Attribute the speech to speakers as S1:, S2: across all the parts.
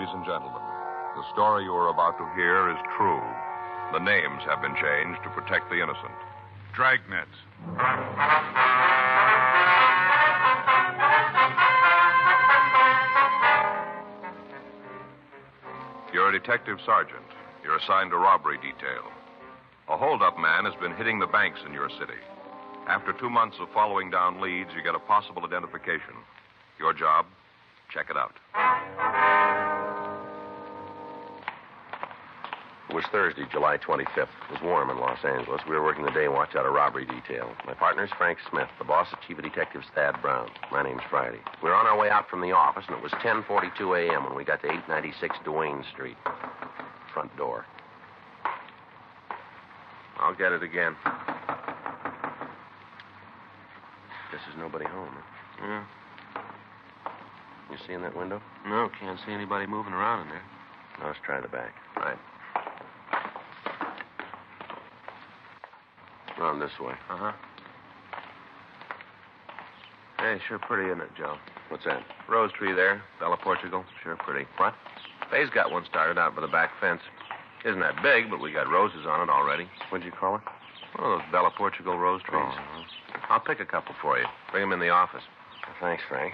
S1: ladies and gentlemen. The story you are about to hear is true. The names have been changed to protect the innocent.
S2: Dragnet.
S1: You're a detective sergeant. You're assigned to robbery detail. A hold-up man has been hitting the banks in your city. After 2 months of following down leads, you get a possible identification. Your job? Check it out.
S3: It was Thursday, July 25th. It was warm in Los Angeles. We were working the day watch out of robbery detail. My partner's Frank Smith. The boss is Chief of Detectives Thad Brown. My name's Friday. We were on our way out from the office, and it was 10:42 a.m. when we got to 896 Duane Street. Front door. I'll get it again. Guess there's nobody home. Huh?
S4: Yeah.
S3: You see in that window?
S4: No, can't see anybody moving around in there.
S3: Now, let's try the back.
S4: Right.
S3: Around this way.
S4: Uh-huh. Hey, sure pretty, isn't it, Joe?
S3: What's that?
S4: Rose tree there, Bella Portugal. Sure pretty.
S3: What?
S4: Faye's got one started out by the back fence. Isn't that big, but we got roses on it already.
S3: What'd you call it?
S4: One of those Bella Portugal rose trees.
S3: Oh.
S4: I'll pick a couple for you. Bring them in the office.
S3: Well, thanks, Frank.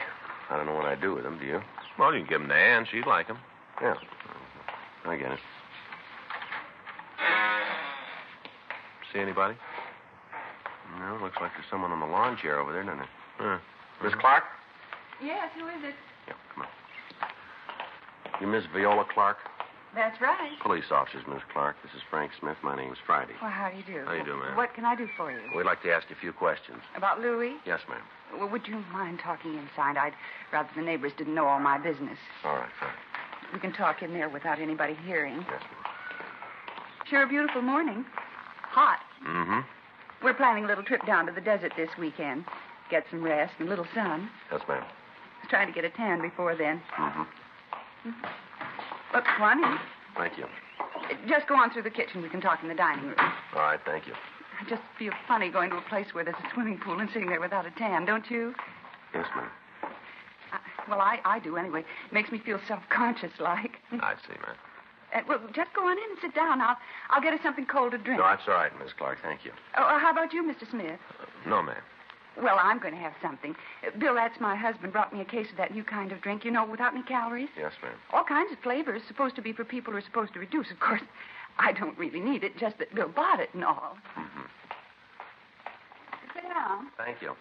S3: I don't know what I'd do with them, do you?
S4: Well, you can give them to Ann. She'd like them.
S3: Yeah. I get it.
S4: See anybody?
S3: No, looks like there's someone on the lawn chair over there, doesn't it?
S4: Miss Clark?
S5: Yes, who is it?
S3: Yeah, come on. You Miss Viola Clark?
S5: That's right.
S3: Police officers, Miss Clark. This is Frank Smith. My name's Friday.
S5: Well, how do you do?
S4: How you doing, ma'am?
S5: What can I do for you?
S3: We'd like to ask you a few questions.
S5: About Louis?
S3: Yes, ma'am.
S5: Well, would you mind talking inside? I'd rather the neighbors didn't know all my business.
S3: All right, fine.
S5: We can talk in there without anybody hearing.
S3: Yes, ma'am.
S5: Sure a beautiful morning. Hot.
S3: Mm-hmm.
S5: We're planning a little trip down to the desert this weekend. Get some rest and a little sun.
S3: Yes, ma'am.
S5: I was trying to get a tan before then.
S3: Mm-hmm.
S5: Look, come on in.
S3: Thank you.
S5: Just go on through the kitchen. We can talk in the dining room.
S3: All right, thank you.
S5: I just feel funny going to a place where there's a swimming pool and sitting there without a tan, don't you?
S3: Yes, ma'am.
S5: Well, I do anyway. It makes me feel self-conscious like.
S4: I see, ma'am.
S5: Well, just go on in and sit down. I'll get us something cold to drink.
S3: No, that's all right, Miss Clark. Thank you.
S5: Oh, how about you, Mr. Smith?
S4: No, ma'am.
S5: Well, I'm going to have something. Bill, that's my husband, brought me a case of that new kind of drink, you know, without any calories.
S3: Yes, ma'am.
S5: All kinds of flavors, supposed to be for people who are supposed to reduce. Of course, I don't really need it, just that Bill bought it and all.
S3: Mm-hmm.
S5: Sit down.
S3: Thank you.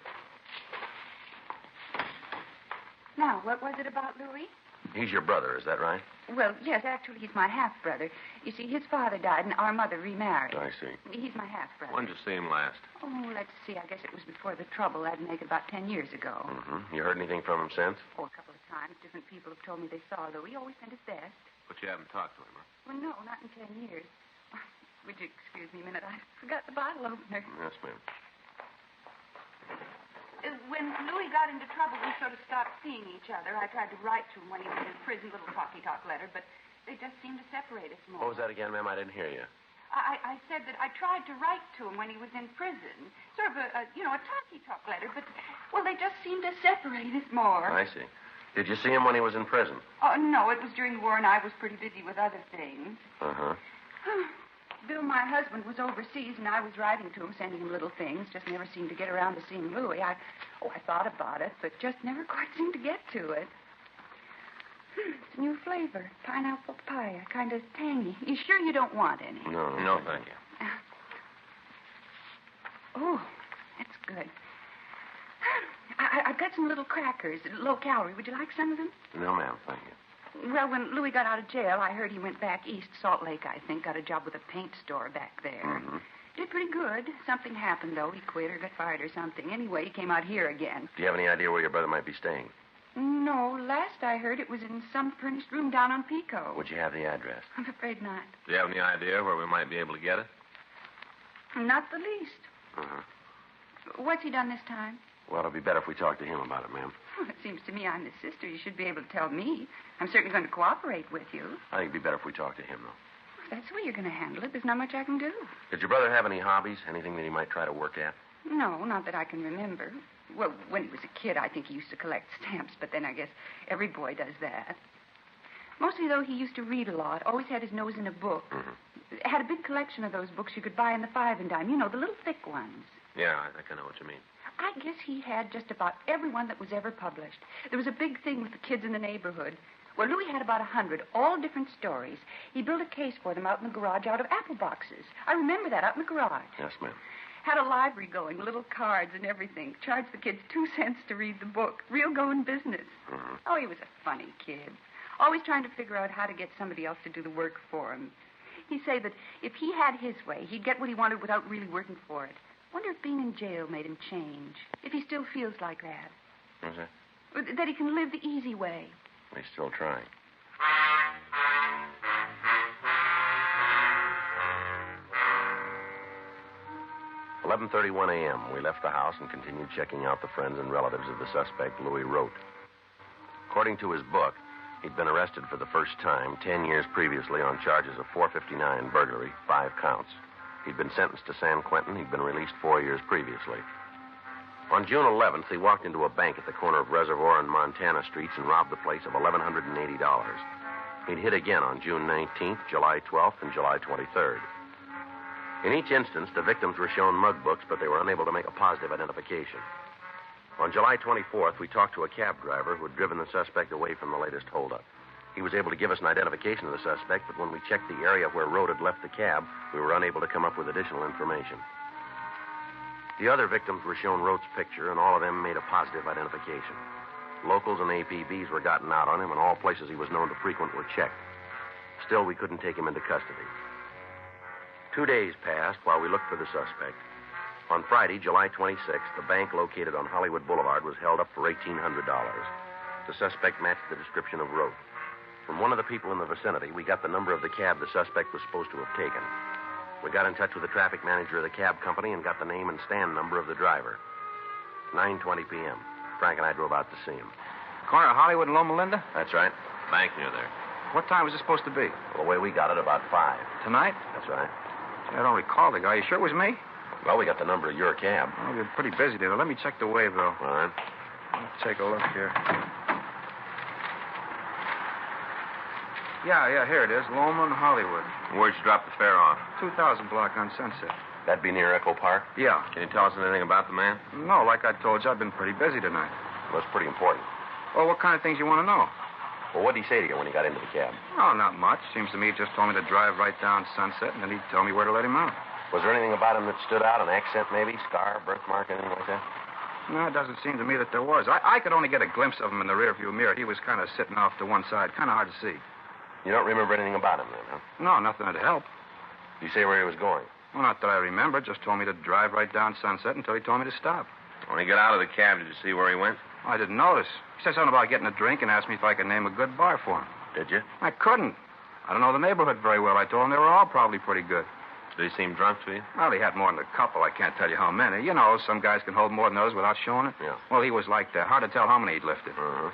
S5: Now, what was it about Louis?
S3: He's your brother, is that right?
S5: Well, yes, actually, he's my half-brother. You see, his father died and our mother remarried.
S3: I see.
S5: He's my half-brother.
S4: When did you see him last?
S5: Oh, let's see. I guess it was before the trouble. That'd make it about 10 years ago.
S3: Mm-hmm. You heard anything from him since?
S5: Oh, a couple of times. Different people have told me they saw Louis. He always sent his best.
S4: But you haven't talked to him, huh?
S5: Well, no, not in 10 years. Would you excuse me a minute? I forgot the bottle opener.
S3: Yes, ma'am.
S5: When Louis got into trouble, we sort of stopped seeing each other. I tried to write to him when he was in prison, little talky-talk letter, but they just seemed to separate us more.
S3: What was that again, ma'am? I didn't hear you.
S5: I said that I tried to write to him when he was in prison. Sort of a talky-talk letter, but, well, they just seemed to separate us more.
S3: I see. Did you see him when he was in prison?
S5: Oh, no, it was during the war, and I was pretty busy with other things.
S3: Uh-huh.
S5: Bill, my husband, was overseas, and I was writing to him, sending him little things. Just never seemed to get around to seeing Louis. I thought about it, but just never quite seemed to get to it. It's a new flavor. Pineapple papaya, kind of tangy. You sure you don't want any?
S3: No,
S4: thank you.
S5: Oh, that's good. I've got some little crackers, low calorie. Would you like some of them?
S3: No, ma'am, thank you.
S5: Well, when Louis got out of jail, I heard he went back east, Salt Lake, I think. Got a job with a paint store back there.
S3: Mm-hmm.
S5: Did pretty good. Something happened, though. He quit or got fired or something. Anyway, he came out here again.
S3: Do you have any idea where your brother might be staying?
S5: No, last I heard it was in some furnished room down on Pico.
S3: Would you have the address?
S5: I'm afraid not.
S4: Do you have any idea where we might be able to get it?
S5: Not the least.
S3: Uh-huh.
S5: What's he done this time?
S3: Well, it'll be better if we talk to him about it, ma'am.
S5: Well, it seems to me I'm his sister. You should be able to tell me. I'm certainly going to cooperate with you.
S3: I think it'd be better if we talk to him, though.
S5: If that's the way you're going to handle it, there's not much I can do.
S3: Did your brother have any hobbies? Anything that he might try to work at?
S5: No, not that I can remember. Well, when he was a kid, I think he used to collect stamps, but then I guess every boy does that. Mostly, though, he used to read a lot. Always had his nose in a book. Had a big collection of those books you could buy in the 5 and dime. You know, the little thick ones.
S4: Yeah, I think I know what you mean.
S5: I guess he had just about every one that was ever published. There was a big thing with the kids in the neighborhood. Well, Louis had about 100, all different stories. He built a case for them out in the garage out of apple boxes. I remember that, out in the garage.
S3: Yes, ma'am.
S5: Had a library going, little cards and everything. Charged the kids 2 cents to read the book. Real going business. Oh, he was a funny kid. Always trying to figure out how to get somebody else to do the work for him. He'd say that if he had his way, he'd get what he wanted without really working for it. Wonder if being in jail made him change. If he still feels like that.
S3: What's that?
S5: That he can live the easy way.
S3: He's still trying. "11:31 a.m. We left the house and continued checking out the friends and relatives of the suspect, Louis Rote. According to his book, he'd been arrested for the first time 10 years previously on charges of 459 burglary, 5 counts. He'd been sentenced to San Quentin. He'd been released 4 years previously. On June 11th, he walked into a bank at the corner of Reservoir and Montana Streets and robbed the place of $1,180. He'd hit again on June 19th, July 12th, and July 23rd. In each instance, the victims were shown mug books, but they were unable to make a positive identification. On July 24th, we talked to a cab driver who had driven the suspect away from the latest holdup. He was able to give us an identification of the suspect, but when we checked the area where Rote had left the cab, we were unable to come up with additional information. The other victims were shown Rote's picture, and all of them made a positive identification. Locals and APBs were gotten out on him, and all places he was known to frequent were checked. Still, we couldn't take him into custody. 2 days passed while we looked for the suspect. On Friday, July 26th, the bank located on Hollywood Boulevard was held up for $1,800. The suspect matched the description of Rote. From one of the people in the vicinity, we got the number of the cab the suspect was supposed to have taken. We got in touch with the traffic manager of the cab company and got the name and stand number of the driver. 9:20 p.m. Frank and I drove out to see him.
S2: Corner of Hollywood and Loma Linda?
S3: That's right.
S4: Bank near there.
S2: What time was it supposed to be?
S3: Well, the way we got it, about 5.
S2: Tonight?
S3: That's right.
S2: I don't recall the guy. You sure it was me?
S3: Well, we got the number of your cab.
S2: Well, you're pretty busy there. Let me check the waybill.
S3: All right.
S2: Let's take a look here. Yeah, here it is. Loma and Hollywood.
S4: Where'd you drop the fare off?
S2: 2000 block on Sunset.
S3: That'd be near Echo Park?
S2: Yeah.
S4: Can you tell us anything about the man?
S2: No, like I told you, I've been pretty busy tonight.
S3: Well, that's pretty important.
S2: Well, what kind of things you want to know?
S3: Well, what did he say to you when he got into the cab?
S2: Oh, not much. Seems to me he just told me to drive right down Sunset, and then he'd tell me where to let him out.
S3: Was there anything about him that stood out? An accent, maybe? Scar, birthmark, anything like that?
S2: No, it doesn't seem to me that there was. I could only get a glimpse of him in the rearview mirror. He was kind of sitting off to one side. Kind of hard to see.
S3: You don't remember anything about him then, huh?
S2: No, nothing to help.
S3: Did you say where he was going?
S2: Well, not that I remember. Just told me to drive right down Sunset until he told me to stop.
S4: When he got out of the cab, did you see where he went?
S2: I didn't notice. He said something about getting a drink and asked me if I could name a good bar for him.
S3: Did you?
S2: I couldn't. I don't know the neighborhood very well. I told him they were all probably pretty good.
S4: Did he seem drunk to you?
S2: Well, he had more than a couple. I can't tell you how many. You know, some guys can hold more than others without showing it.
S3: Yeah.
S2: Well, he was like that. Hard to tell how many he'd lifted.
S3: Uh-huh.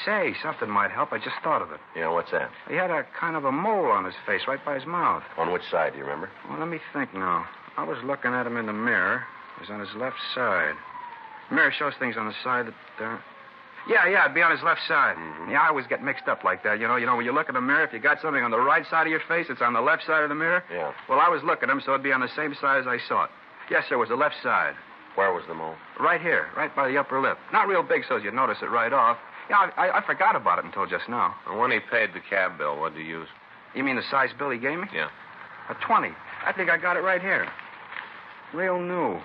S2: Say, something might help. I just thought of it.
S3: Yeah, what's that?
S2: He had a kind of a mole on his face right by his mouth.
S3: On which side, do you remember?
S2: Well, let me think now. I was looking at him in the mirror. It was on his left side. The mirror shows things on the side that... Yeah, it'd be on his left side.
S3: Mm-hmm.
S2: Yeah, I always get mixed up like that. You know, when you look in the mirror, if you got something on the right side of your face, it's on the left side of the mirror.
S3: Yeah.
S2: Well, I was looking at him, so it'd be on the same side as I saw it. Yes, sir, it was the left side.
S3: Where was the mole?
S2: Right here, right by the upper lip. Not real big so you'd notice it right off. Yeah, I forgot about it until just now.
S4: And when he paid the cab bill, what did he use?
S2: You mean the size bill he gave me?
S4: Yeah.
S2: A 20. I think I got it right here. Real new.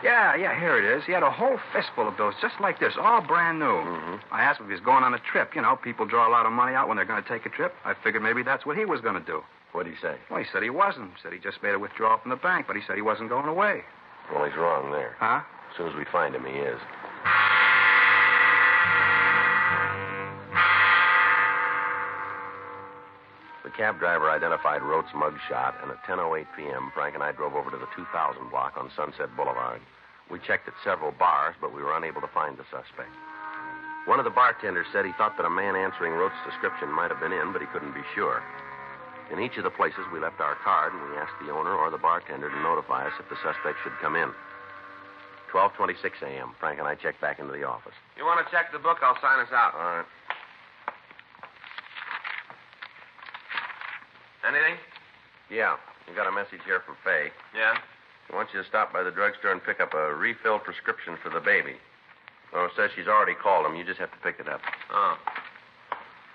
S2: Yeah, here it is. He had a whole fistful of bills just like this, all brand new.
S3: Mm-hmm.
S2: I asked him if he was going on a trip. You know, people draw a lot of money out when they're going to take a trip. I figured maybe that's what he was going to do.
S3: What did he say?
S2: Well, he said he wasn't. He said he just made a withdrawal from the bank, but he said he wasn't going away.
S3: Well, he's wrong there.
S2: Huh?
S3: As soon as we find him, he is. The cab driver identified Rote's mug shot, and at 10:08 p.m., Frank and I drove over to the 2000 block on Sunset Boulevard. We checked at several bars, but we were unable to find the suspect. One of the bartenders said he thought that a man answering Rote's description might have been in, but he couldn't be sure. In each of the places, we left our card, and we asked the owner or the bartender to notify us if the suspect should come in. 12:26 a.m., Frank and I checked back into the office.
S4: You want to check the book? I'll sign us out.
S3: All right.
S4: Anything?
S3: Yeah, we got a message here from Faye.
S4: Yeah?
S3: She wants you to stop by the drugstore and pick up a refilled prescription for the baby. Oh, it says she's already called him. You just have to pick it up.
S4: Oh.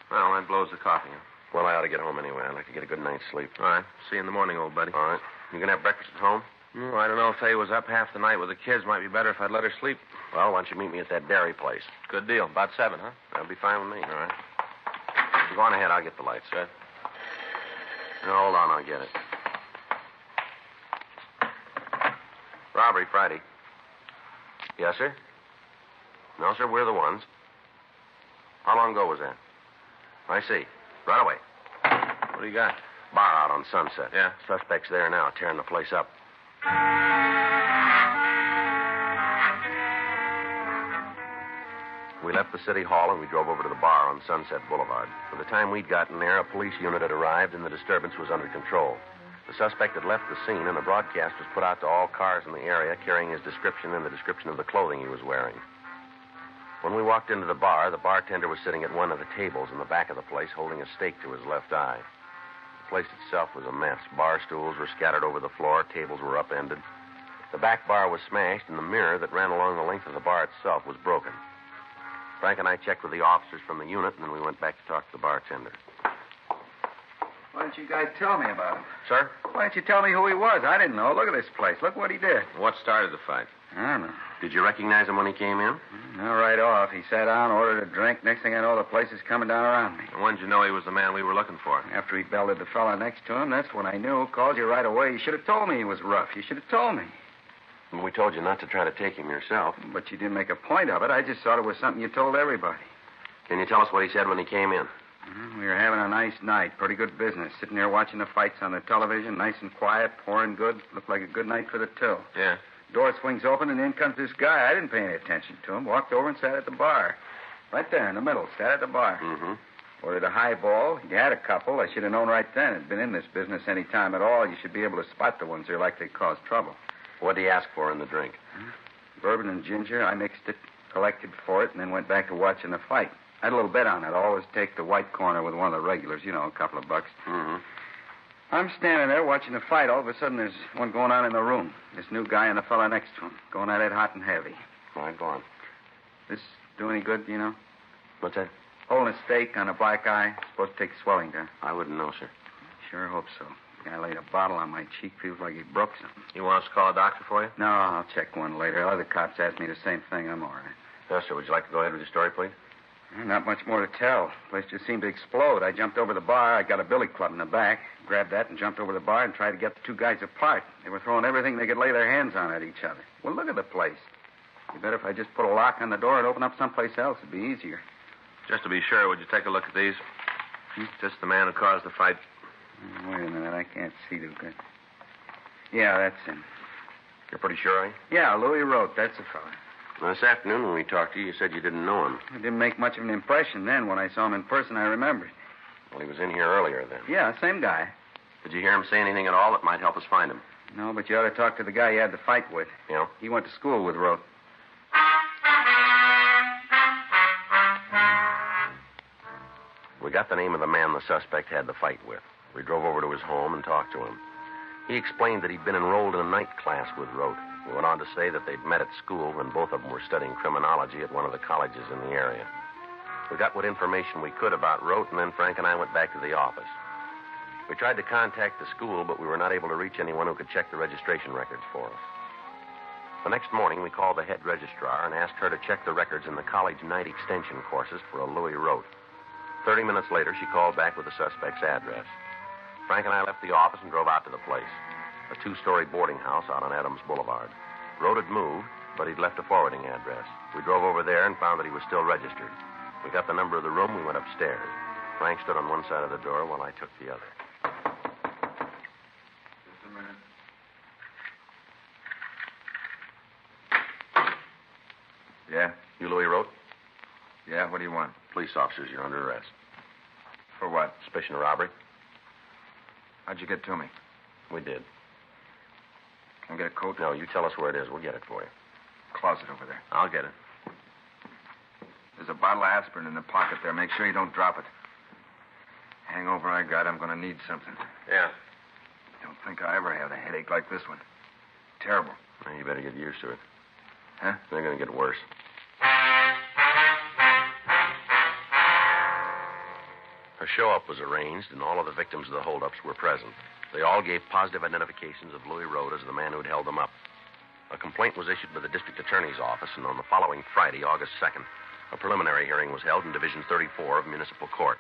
S4: Well, that blows the coffee.
S3: Well, I ought to get home anyway. I'd like to get a good night's sleep.
S4: All right. See you in the morning, old buddy.
S3: All right. You gonna have breakfast at home?
S4: Oh, I don't know if Faye was up half the night with the kids. Might be better if I'd let her sleep.
S3: Well, why don't you meet me at that dairy place?
S4: Good deal. About 7, huh?
S3: That'll be fine with me.
S4: All right.
S3: You go on ahead. I'll get the lights.
S4: Good.
S3: No, hold on. I'll get it. Robbery Friday. Yes, sir? No, sir. We're the ones. How long ago was that? I see. Right away.
S4: What do you got?
S3: Bar out on Sunset.
S4: Yeah?
S3: Suspect's there now, tearing the place up. We left the city hall and we drove over to the bar on Sunset Boulevard. By the time we'd gotten there, a police unit had arrived and the disturbance was under control. The suspect had left the scene and a broadcast was put out to all cars in the area carrying his description and the description of the clothing he was wearing. When we walked into the bartender was sitting at one of the tables in the back of the place holding a stake to his left eye. The place itself was a mess. Bar stools were scattered over the floor. Tables were upended. The back bar was smashed, and the mirror that ran along the length of the bar itself was broken. Frank and I checked with the officers from the unit, and then we went back to talk to the bartender.
S2: Why didn't you guys tell me about him?
S3: Sir?
S2: Why didn't you tell me who he was? I didn't know. Look at this place. Look what he did.
S4: What started the fight?
S2: I don't know.
S3: Did you recognize him when he came in?
S2: No, right off. He sat down, ordered a drink. Next thing I know, the place is coming down around me.
S4: And when did you know he was the man we were looking for?
S2: After he belted the fella next to him, that's when I knew. Called you right away. You should have told me he was rough. You should have told me.
S3: And we told you not to try to take him yourself.
S2: But you didn't make a point of it. I just thought it was something you told everybody.
S3: Can you tell us what he said when he came in?
S2: We were having a nice night. Pretty good business. Sitting there watching the fights on the television. Nice and quiet. Pouring good. Looked like a good night for the till.
S4: Yeah.
S2: Door swings open, and in comes this guy. I didn't pay any attention to him. Walked over and sat at the bar. Right there in the middle. Sat at the bar.
S3: Mm-hmm.
S2: Ordered a highball. He had a couple. I should have known right then. I'd been in this business any time at all. You should be able to spot the ones that are likely to cause trouble.
S3: What did he ask for in the drink?
S2: Bourbon and ginger. I mixed it, collected for it, and then went back to watching the fight. I had a little bet on it. Always take the white corner with one of the regulars. You know, a couple of bucks.
S3: Mm-hmm.
S2: I'm standing there watching the fight. All of a sudden, there's one going on in the room. This new guy and the fella next to him. Going at it hot and heavy.
S3: All right, go on.
S2: This do any good, you know?
S3: What's that?
S2: Holding a stake on a black eye. Supposed to take swelling down.
S3: I wouldn't know, sir.
S2: Sure hope so. Guy laid a bottle on my cheek. Feels like he broke something.
S4: You want us to call a doctor for you?
S2: No, I'll check one later. Other cops asked me the same thing. I'm all right.
S3: Yes, sir. Would you like to go ahead with your story, please?
S2: Not much more to tell. The place just seemed to explode. I jumped over the bar. I got a billy club in the back. Grabbed that and jumped over the bar and tried to get the two guys apart. They were throwing everything they could lay their hands on at each other. Well, look at the place. You bet if I just put a lock on the door and open up someplace else, it'd be easier.
S4: Just to be sure, would you take a look at these? Just the man who caused the fight.
S2: Wait a minute. I can't see too good. Yeah, that's him.
S3: You're pretty sure, are you?
S2: Yeah, Louis Rote. That's the fella.
S3: Well, this afternoon when we talked to you, you said you didn't know him.
S2: It didn't make much of an impression then. When I saw him in person, I remembered.
S3: Well, he was in here earlier then.
S2: Yeah, same guy.
S3: Did you hear him say anything at all that might help us find him?
S2: No, but you ought to talk to the guy you had the fight with.
S3: Yeah?
S2: He went to school with Rote.
S3: We got the name of the man the suspect had the fight with. We drove over to his home and talked to him. He explained that he'd been enrolled in a night class with Rote. He went on to say that they'd met at school when both of them were studying criminology at one of the colleges in the area. We got what information we could about Rote, and then Frank and I went back to the office. We tried to contact the school, but we were not able to reach anyone who could check the registration records for us. The next morning, we called the head registrar and asked her to check the records in the college night extension courses for a Louis Rote. 30 minutes later, she called back with the suspect's address. Frank and I left the office and drove out to the place, a two-story boarding house out on Adams Boulevard. Rote had moved, but he'd left a forwarding address. We drove over there and found that he was still registered. We got the number of the room. We went upstairs. Frank stood on one side of the door while I took the other.
S2: Just a minute. Yeah?
S3: You Louis Rote?
S2: Yeah, what do you want?
S3: Police officers, you're under arrest.
S2: For what?
S3: Suspicion of robbery?
S2: How'd you get to me?
S3: We did.
S2: Can I get a coat?
S3: No, you tell us where it is. We'll get it for you.
S2: Closet over there.
S4: I'll get it.
S2: There's a bottle of aspirin in the pocket there. Make sure you don't drop it. Hangover I got, I'm going to need something.
S4: Yeah.
S6: Don't think I ever had a headache like this one. Terrible.
S4: Well, you better get used to it.
S6: Huh?
S4: They're going to get worse.
S3: A show-up was arranged, and all of the victims of the holdups were present. They all gave positive identifications of Louis Road as the man who'd held them up. A complaint was issued by the district attorney's office, and on the following Friday, August 2nd, a preliminary hearing was held in Division 34 of Municipal Court.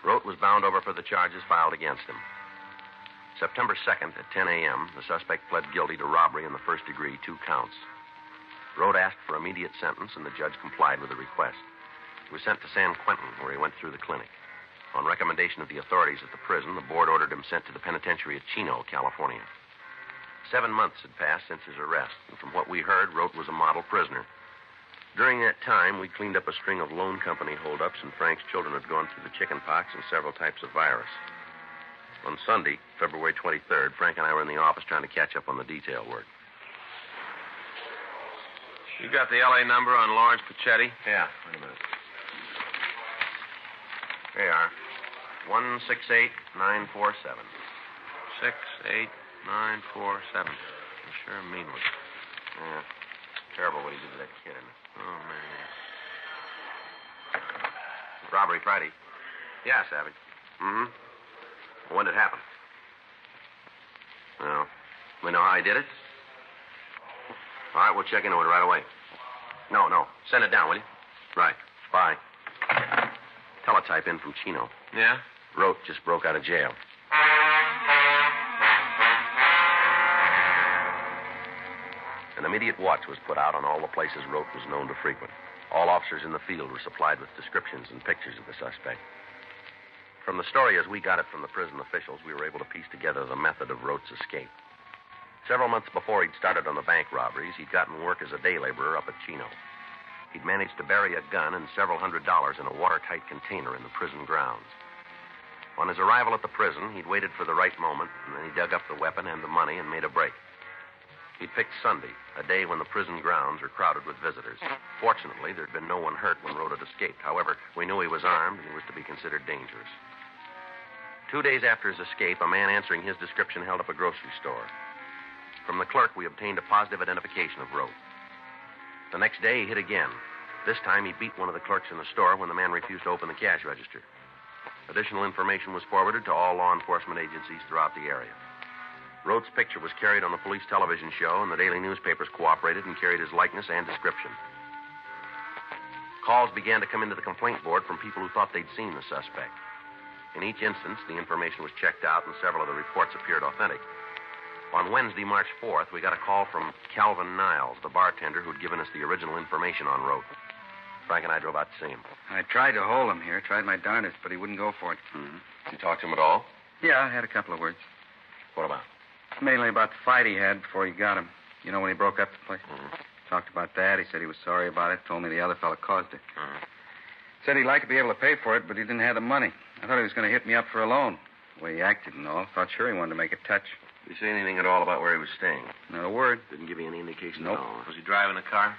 S3: Rote was bound over for the charges filed against him. September 2nd at 10 a.m., the suspect pled guilty to robbery in the first degree, 2 counts. Rote asked for immediate sentence, and the judge complied with the request. He was sent to San Quentin, where he went through the clinic. On recommendation of the authorities at the prison, the board ordered him sent to the penitentiary at Chino, California. 7 months had passed since his arrest, and from what we heard, Rote was a model prisoner. During that time, we cleaned up a string of loan company holdups, and Frank's children had gone through the chicken pox and several types of virus. On Sunday, February 23rd, Frank and I were in the office trying to catch up on the detail work.
S4: You got the L.A. number on Lawrence Pachetti?
S3: Yeah, wait a minute. Here you are. 168947.
S4: 68947. You sure mean one.
S3: Yeah. Terrible what he did to that kid, isn't it?
S4: Oh, man.
S3: Robbery Friday. Yeah, Savage. Mm-hmm. When did it happen? Well, we know how he did it? All right, we'll check into it right away. No. Send it down, will you? Right. Bye. Teletype in from Chino.
S4: Yeah?
S3: Rote just broke out of jail. An immediate watch was put out on all the places Rote was known to frequent. All officers in the field were supplied with descriptions and pictures of the suspect. From the story as we got it from the prison officials, we were able to piece together the method of Rote's escape. Several months before he'd started on the bank robberies, he'd gotten work as a day laborer up at Chino. He'd managed to bury a gun and several $100s in a watertight container in the prison grounds. On his arrival at the prison, he'd waited for the right moment, and then he dug up the weapon and the money and made a break. He'd picked Sunday, a day when the prison grounds were crowded with visitors. Fortunately, there'd been no one hurt when Rote had escaped. However, we knew he was armed and he was to be considered dangerous. 2 days after his escape, a man answering his description held up a grocery store. From the clerk, we obtained a positive identification of Rote. The next day, he hit again. This time, he beat one of the clerks in the store when the man refused to open the cash register. Additional information was forwarded to all law enforcement agencies throughout the area. Rote's picture was carried on the police television show, and the daily newspapers cooperated and carried his likeness and description. Calls began to come into the complaint board from people who thought they'd seen the suspect. In each instance, the information was checked out, and several of the reports appeared authentic. On Wednesday, March 4th, we got a call from Calvin Niles, the bartender who'd given us the original information on Rote. Frank and I drove out to see him.
S2: I tried to hold him here, tried my darndest, but he wouldn't go for it.
S3: Mm-hmm. Did you talk to him at all?
S2: Yeah, I had a couple of words.
S3: What about?
S2: Mainly about the fight he had before he got him. You know, when he broke up the place?
S3: Mm-hmm.
S2: Talked about that. He said he was sorry about it. Told me the other fellow caused it.
S3: Mm-hmm.
S2: Said he'd like to be able to pay for it, but he didn't have the money. I thought he was going to hit me up for a loan. The way he acted and all. Thought sure he wanted to make a touch.
S3: Did you say anything at all about where he was staying?
S2: Not a word.
S3: Didn't give you any indication
S2: Nope.
S3: at all?
S4: Was he driving a car?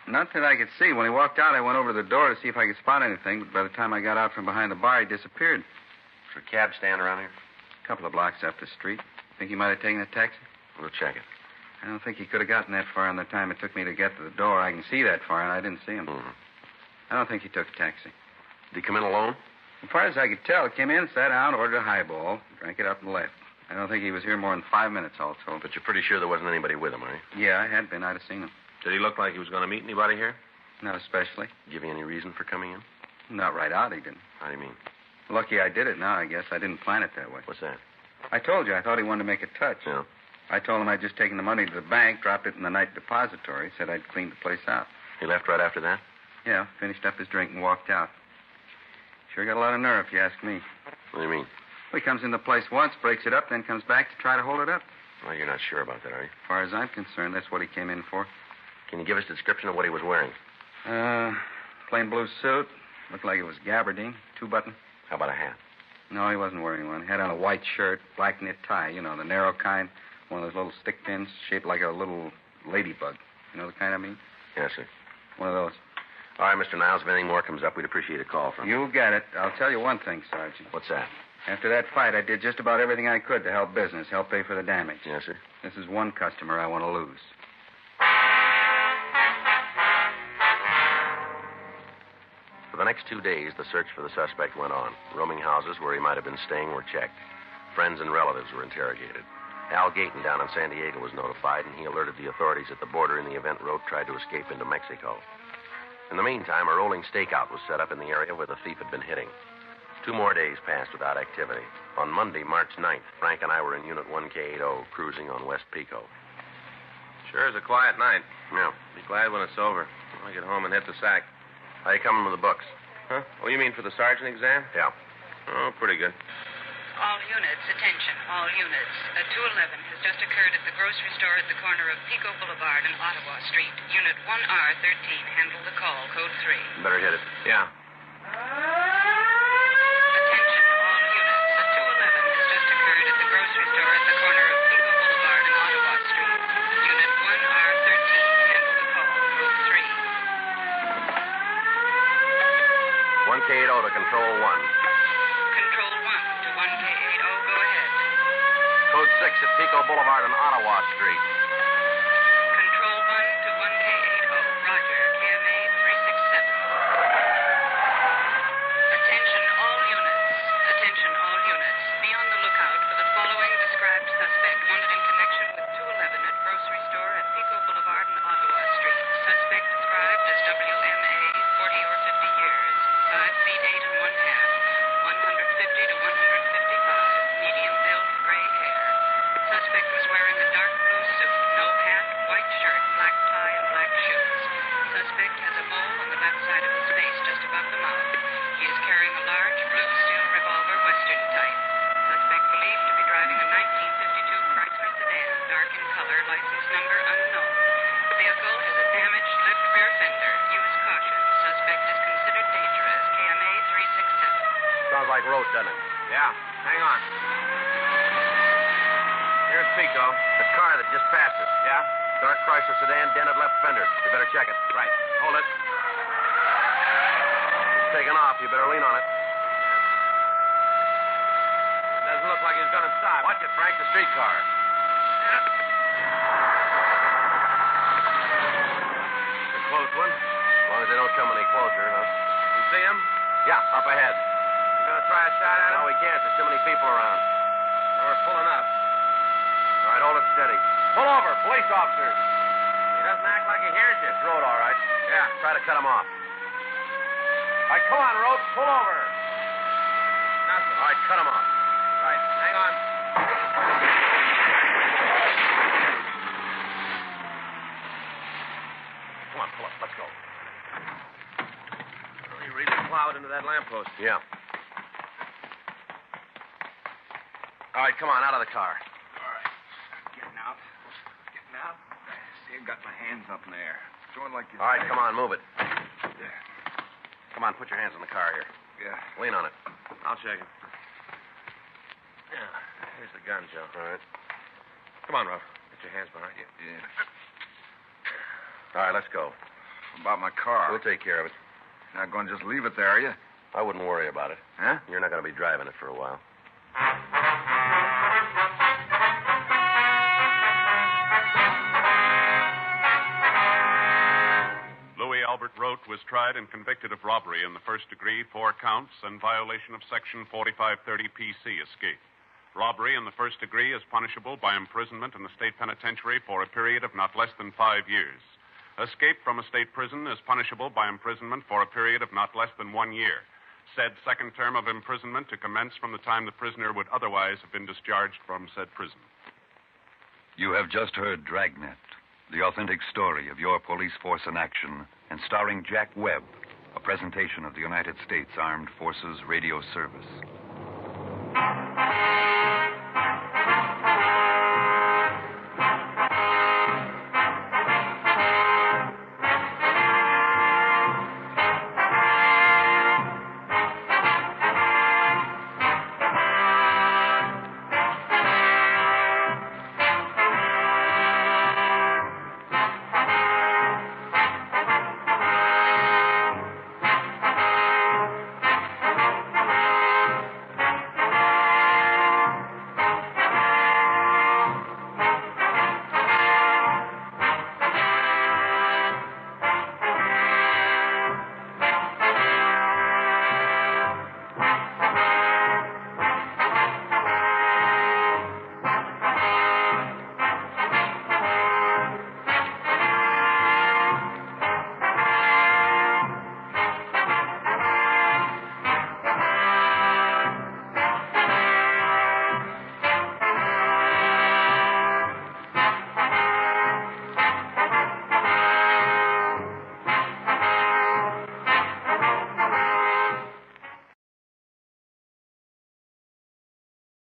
S2: Not that I could see. When he walked out, I went over to the door to see if I could spot anything, but by the time I got out from behind the bar, he disappeared.
S3: Is there a cab stand around here?
S2: A couple of blocks up the street. Think he might have taken a taxi?
S3: We'll check it.
S2: I don't think he could have gotten that far in the time it took me to get to the door. I can see that far, and I didn't see him.
S3: Mm-hmm.
S2: I don't think he took a taxi.
S3: Did he come in alone?
S2: As far as I could tell, he came in, sat down, ordered a highball, drank it up, and left. I don't think he was here more than 5 minutes, all told.
S3: But you're pretty sure there wasn't anybody with him, are you?
S2: Yeah, I had been. I'd have seen him.
S4: Did he look like he was going to meet anybody here?
S2: Not especially.
S3: Give you any reason for coming in?
S2: Not right out, he didn't.
S3: How do you mean?
S2: Lucky I did it now, I guess. I didn't plan it that way.
S3: What's that?
S2: I told you I thought he wanted to make a touch.
S3: Yeah.
S2: I told him I'd just taken the money to the bank, dropped it in the night depository, said I'd cleaned the place out.
S3: He left right after that?
S2: Yeah, finished up his drink and walked out. Sure got a lot of nerve, if you ask me.
S3: What do you mean?
S2: Well, he comes in the place once, breaks it up, then comes back to try to hold it up.
S3: Well, you're not sure about that, are you?
S2: As far as I'm concerned, that's what he came in for.
S3: Can you give us a description of what he was wearing?
S2: Plain blue suit. Looked like it was gabardine, 2-button.
S3: How about a hat?
S2: No, he wasn't wearing one. He had on a white shirt, black knit tie, you know, the narrow kind. One of those little stick pins shaped like a little ladybug. You know the kind I mean?
S3: Yes, sir.
S2: One of those.
S3: All right, Mr. Niles, if anything more comes up, we'd appreciate a call from you.
S2: You get it. I'll tell you one thing, Sergeant.
S3: What's that?
S2: After that fight, I did just about everything I could to help business, help pay for the damage.
S3: Yes, sir.
S2: This is one customer I want to lose.
S3: For the next 2 days, the search for the suspect went on. Roaming houses where he might have been staying were checked. Friends and relatives were interrogated. Al Gayton down in San Diego was notified, and he alerted the authorities at the border in the event Rote tried to escape into Mexico. In the meantime, a rolling stakeout was set up in the area where the thief had been hitting. 2 more days passed without activity. On Monday, March 9th, Frank and I were in Unit 1K80 cruising on West Pico.
S4: Sure is a quiet night.
S3: Yeah.
S4: Be glad when it's over. I'll get home and hit the sack.
S3: How you coming with the books?
S4: Huh? Oh, you mean for the sergeant exam?
S3: Yeah.
S4: Oh, pretty good.
S7: All units, attention, all units. A 211 has just occurred at the grocery store at the corner of Pico Boulevard and Ottawa Street. Unit 1R13, handle the call, code 3.
S3: Better hit it.
S4: Yeah.
S7: Attention, all units. A 211 has just occurred at the grocery store at the corner of Pico Boulevard and Ottawa Street. Unit 1R13, handle the call, code 3.
S3: 1K80 to Control 1.
S7: Control 1 to 1K80, go ahead.
S3: Code 6 at Pico Boulevard and Ottawa Street.
S7: Control 1 to 1K80, roger, KMA 367. Attention all units. Attention all units. Be on the lookout for the following described suspect wanted in connection with 211 at grocery store at Pico Boulevard and Ottawa Street. Suspect described as WMA, 40 or 50 years, 5 feet 8 and 1/2, 150 to 155, medium build, gray hair. Suspect was wearing a dark blue suit, no hat, white shirt, black tie, and black shoes. Suspect has a mole on the left side of his face, just above the mouth. He is carrying a large blue steel revolver, Western type. Suspect believed to be driving a 1952 Chrysler sedan, dark in color, license number unknown. Vehicle has a damaged left rear fender. Use caution. Suspect is considered dangerous. KMA 367.
S3: Sounds like Rote, doesn't it?
S4: Yeah. Hang on. Here's Pico.
S3: The car that just passed us.
S4: Yeah?
S3: Dark Chrysler sedan, dented left fender. You better check it.
S4: Right. Hold it.
S3: It's taking off. You better lean on it.
S4: Doesn't look like he's going to stop.
S3: Watch it, Frank. The streetcar.
S4: It's a close one.
S3: As long as they don't come any closer, huh?
S4: You see him?
S3: Yeah, up ahead.
S4: You going to try a shot at him?
S3: No, we can't. There's too many people around.
S4: We're pulling up.
S3: All right, hold it steady. Pull over, police officers.
S4: He doesn't act like he hears you.
S3: It's Rote, all right.
S4: Yeah.
S3: Try to cut him off. All right, come on, Rote. Pull over.
S4: Nothing.
S3: All right, cut him off.
S4: Right. Hang on.
S3: Come on, pull up. Let's go.
S4: Well, he really plowed into that lamppost.
S3: Yeah. All right, come on, out of the car.
S6: All right. Getting out. Getting out. See, I've got my hands up in the air. Going like you
S3: All right,
S6: say.
S3: come on, move it.
S6: Yeah.
S3: Come on, put your hands on the car here.
S6: Yeah.
S3: Lean on it.
S4: I'll check him. Yeah. Here's the gun, Joe.
S3: All right.
S4: Come on, Ruff. Get your hands behind you.
S6: Yeah.
S3: All right, let's go.
S6: About my car.
S3: We'll take care of it.
S6: You're not going to just leave it there, are you?
S3: I wouldn't worry about it.
S6: Huh?
S3: You're not going to be driving it for a while.
S8: Louis Albert Rote was tried and convicted of robbery in the first degree, 4 counts, and violation of Section 4530 PC, escape. Robbery in the first degree is punishable by imprisonment in the state penitentiary for a period of not less than 5 years. Escape from a state prison is punishable by imprisonment for a period of not less than 1 year. Said second term of imprisonment to commence from the time the prisoner would otherwise have been discharged from said prison.
S9: You have just heard Dragnet, the authentic story of your police force in action, and starring Jack Webb, a presentation of the United States Armed Forces Radio Service.